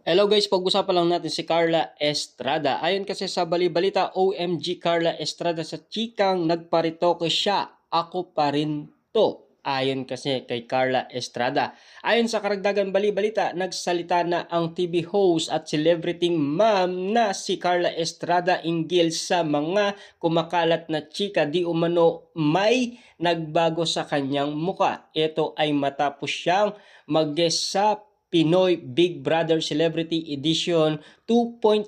Hello guys, pag-usapan lang natin si Carla Estrada. Ayon kasi sa bali-balita, OMG Carla Estrada sa chikang nagparitoke siya. Ako pa rin to. Ayon kasi kay Carla Estrada. Ayon sa karagdagan bali-balita, nagsalita na ang TV host at celebrity ma'am na si Carla Estrada inggil sa mga kumakalat na chika di umano may nagbago sa kanyang muka. Ito ay matapos siyang mag-guest sa Pinoy Big Brother Celebrity Edition 2.0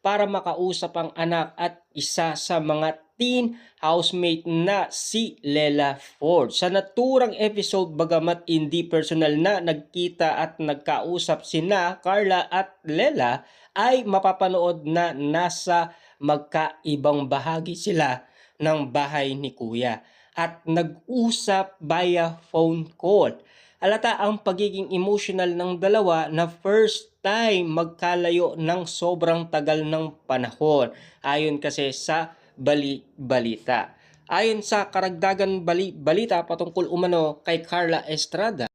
para makausap ang anak at isa sa mga teen housemate na si Lela Ford. Sa naturang episode, bagamat hindi personal na nagkita at nagkausap sina Carla at Lela, ay mapapanood na nasa magkaibang bahagi sila ng bahay ni Kuya at nag-usap via phone call. Halata ang pagiging emotional ng dalawa na first time magkalayo ng sobrang tagal ng panahon. Ayon kasi sa balita. Ayon sa karagdagan balita patungkol umano kay Carla Estrada,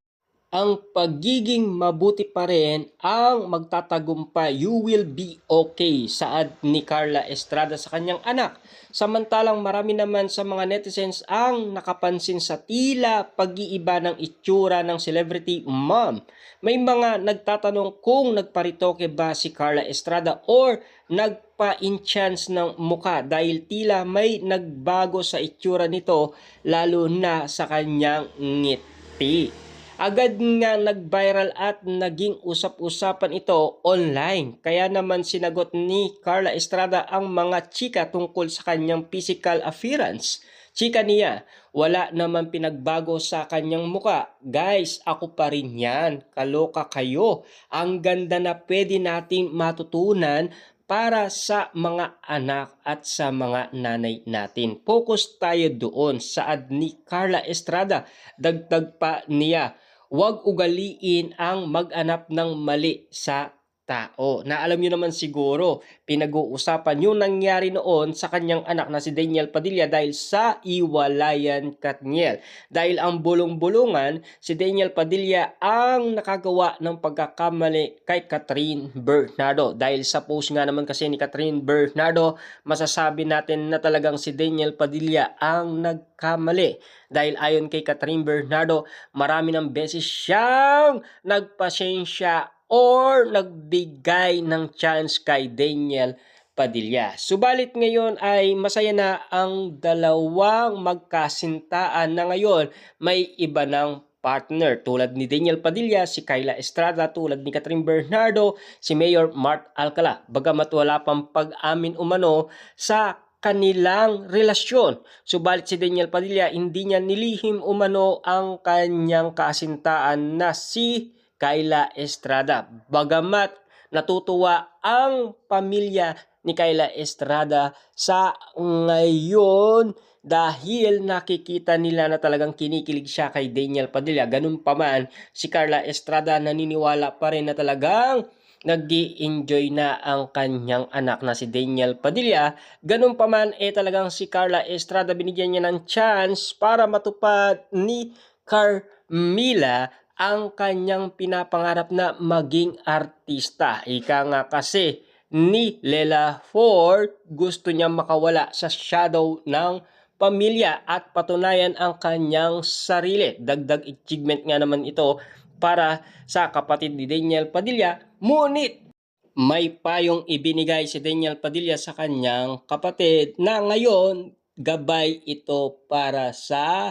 ang pagiging mabuti pa rin ang magtatagumpay. You will be okay, saad ni Carla Estrada sa kanyang anak. Samantalang marami naman sa mga netizens ang nakapansin sa tila pag-iiba ng itsura ng celebrity mom. May mga nagtatanong kung nagparitoke ba si Carla Estrada or nagpa-enhance ng muka dahil tila may nagbago sa itsura nito lalo na sa kanyang ngiti. Agad nga nag-viral at naging usap-usapan ito online. Kaya naman sinagot ni Carla Estrada ang mga chika tungkol sa kanyang physical appearance. Chika niya, wala naman pinagbago sa kanyang muka. Guys, ako pa rin yan. Kaloka kayo. Ang ganda na pwede nating matutunan para sa mga anak at sa mga nanay natin. Focus tayo doon, saad ni Carla Estrada. Dagdag pa niya, huwag ugaliin ang mag-anap ng mali sa tao. Na alam nyo naman siguro, pinag-uusapan yung nangyari noon sa kanyang anak na si Daniel Padilla dahil sa iwalayan Katniel. Dahil ang bulong-bulungan, si Daniel Padilla ang nakagawa ng pagkakamali kay Catherine Bernardo. Dahil sa post nga naman kasi ni Catherine Bernardo, masasabi natin na talagang si Daniel Padilla ang nagkamali. Dahil ayon kay Catherine Bernardo, marami ng beses siyang nagpasensya or nagbigay ng chance kay Daniel Padilla. Subalit ngayon ay masaya na ang dalawang magkasintaan na ngayon may iba ng partner tulad ni Daniel Padilla, si Kyla Estrada, tulad ni Catherine Bernardo, si Mayor Mart Alcala. Bagamat wala pang pag-amin umano sa kanilang relasyon. Subalit si Daniel Padilla hindi niya nilihim umano ang kanyang kasintaan na si Kyla Estrada. Bagamat natutuwa ang pamilya ni Kyla Estrada sa ngayon dahil nakikita nila na talagang kinikilig siya kay Daniel Padilla. Ganun pa man, si Carla Estrada naniniwala pa rin na talagang nag-i-enjoy na ang kanyang anak na si Daniel Padilla. Ganun pa man, talagang si Carla Estrada binigyan niya ng chance para matupad ni Carmila ang kanyang pinapangarap na maging artista. Ika nga kasi ni Lela Ford, gusto niya makawala sa shadow ng pamilya at patunayan ang kanyang sarili. Dagdag achievement nga naman ito para sa kapatid ni Daniel Padilla. Ngunit may payong ibinigay si Daniel Padilla sa kanyang kapatid na ngayon gabay ito para sa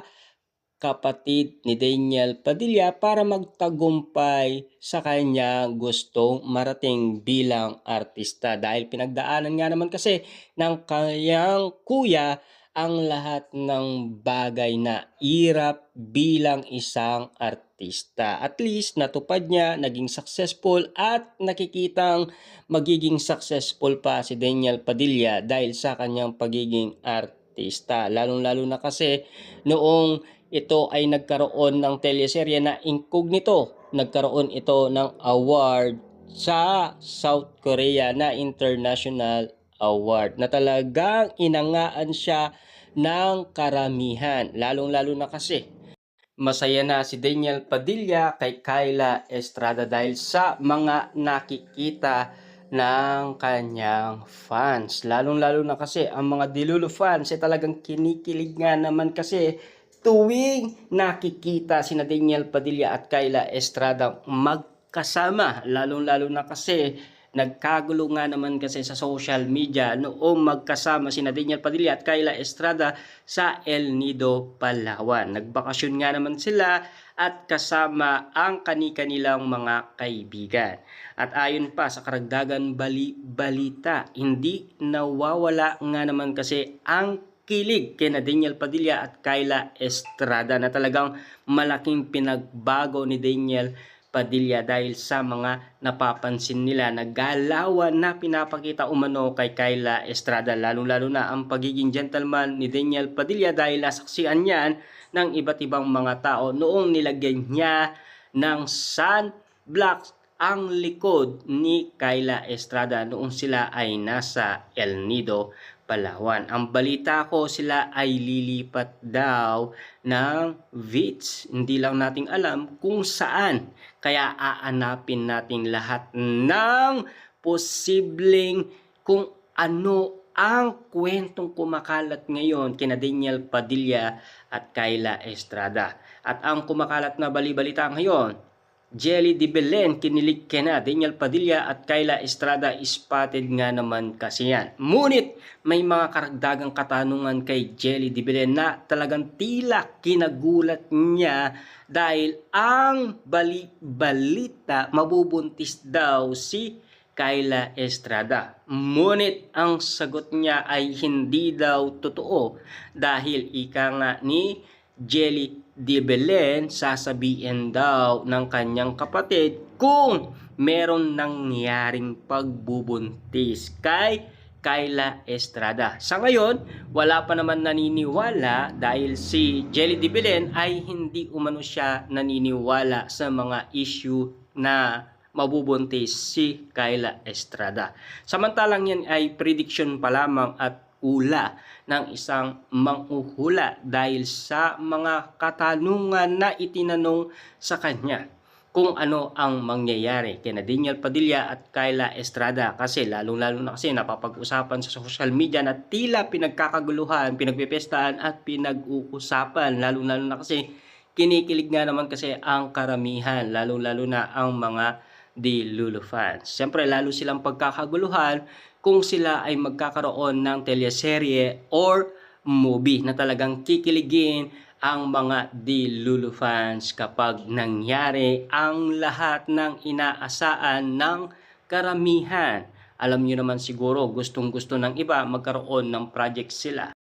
kapatid ni Daniel Padilla para magtagumpay sa kanya gustong marating bilang artista. Dahil pinagdaanan nga naman kasi ng kanyang kuya ang lahat ng bagay na hirap bilang isang artista. At least natupad niya, naging successful at nakikitang magiging successful pa si Daniel Padilla dahil sa kanyang pagiging artista. Lalong-lalo na kasi noong ito ay nagkaroon ng teleserye na Incognito. Nagkaroon ito ng award sa South Korea na International Award na talagang inangaan siya ng karamihan. Lalong-lalo na kasi Masaya na si Daniel Padilla kay Kyla Estrada dahil sa mga nakikita ng kanyang fans. Lalong-lalo na kasi ang mga Dilulo fans ay talagang kinikilig nga naman kasi tuwing nakikita sina Daniel Padilla at Kyla Estrada magkasama. Lalong-lalo na kasi nagkagulo nga naman kasi sa social media noong magkasama sina Daniel Padilla at Kyla Estrada sa El Nido, Palawan. Nagbakasyon nga naman sila at kasama ang kani-kanilang mga kaibigan. At ayon pa sa karagdagan balita, hindi nawawala nga naman kasi ang kilig kina Daniel Padilla at Kyla Estrada na talagang malaking pinagbago ni Daniel Padilla dahil sa mga napapansin nila na galawan na pinapakita umano kay Kyla Estrada, lalong-lalo na ang pagiging gentleman ni Daniel Padilla dahil nasaksihan niyan ng iba't ibang mga tao noong nilagyan niya ng sunblock ang likod ni Kyla Estrada noong sila ay nasa El Nido, Palawan. Ang balita ko sila ay lilipat daw ng Vitz. Hindi lang nating alam kung saan. Kaya aanapin natin lahat ng posibleng kung ano ang kwentong kumakalat ngayon kina Daniel Padilla at Kyla Estrada. At ang kumakalat na balibalita ngayon, Jelly de Belen kinilig kina Daniel Padilla at Kyla Estrada spotted nga naman kasi yan. Ngunit may mga karagdagang katanungan kay Jelly de Belen na talagang tila kinagulat niya dahil ang balita mabubuntis daw si Kyla Estrada. Ngunit ang sagot niya ay hindi daw totoo dahil ika nga ni Jelly de Belen, sasabihin daw ng kanyang kapatid kung meron nangyaring pagbubuntis kay Kyla Estrada. Sa ngayon, wala pa naman naniniwala dahil si Jelly de Belen ay hindi umano siya naniniwala sa mga issue na mabubuntis si Kyla Estrada. Samantalang yan ay prediction pa lamang at ula ng isang manghuhula dahil sa mga katanungan na itinanong sa kanya kung ano ang mangyayari kina Daniel Padilla at Kyla Estrada kasi lalong-lalo na kasi napapag-usapan sa social media na tila pinagkakaguluhan, pinagpipestahan at pinag-uusapan lalong-lalo na kasi kinikilig nga naman kasi ang karamihan lalong-lalo na ang mga Dilulo fans. Siyempre lalo silang pagkakaguluhan kung sila ay magkakaroon ng teleserye or movie na talagang kikiligin ang mga Dilulo fans kapag nangyari ang lahat ng inaasaan ng karamihan. Alam nyo naman siguro gustong-gusto ng iba magkaroon ng project sila.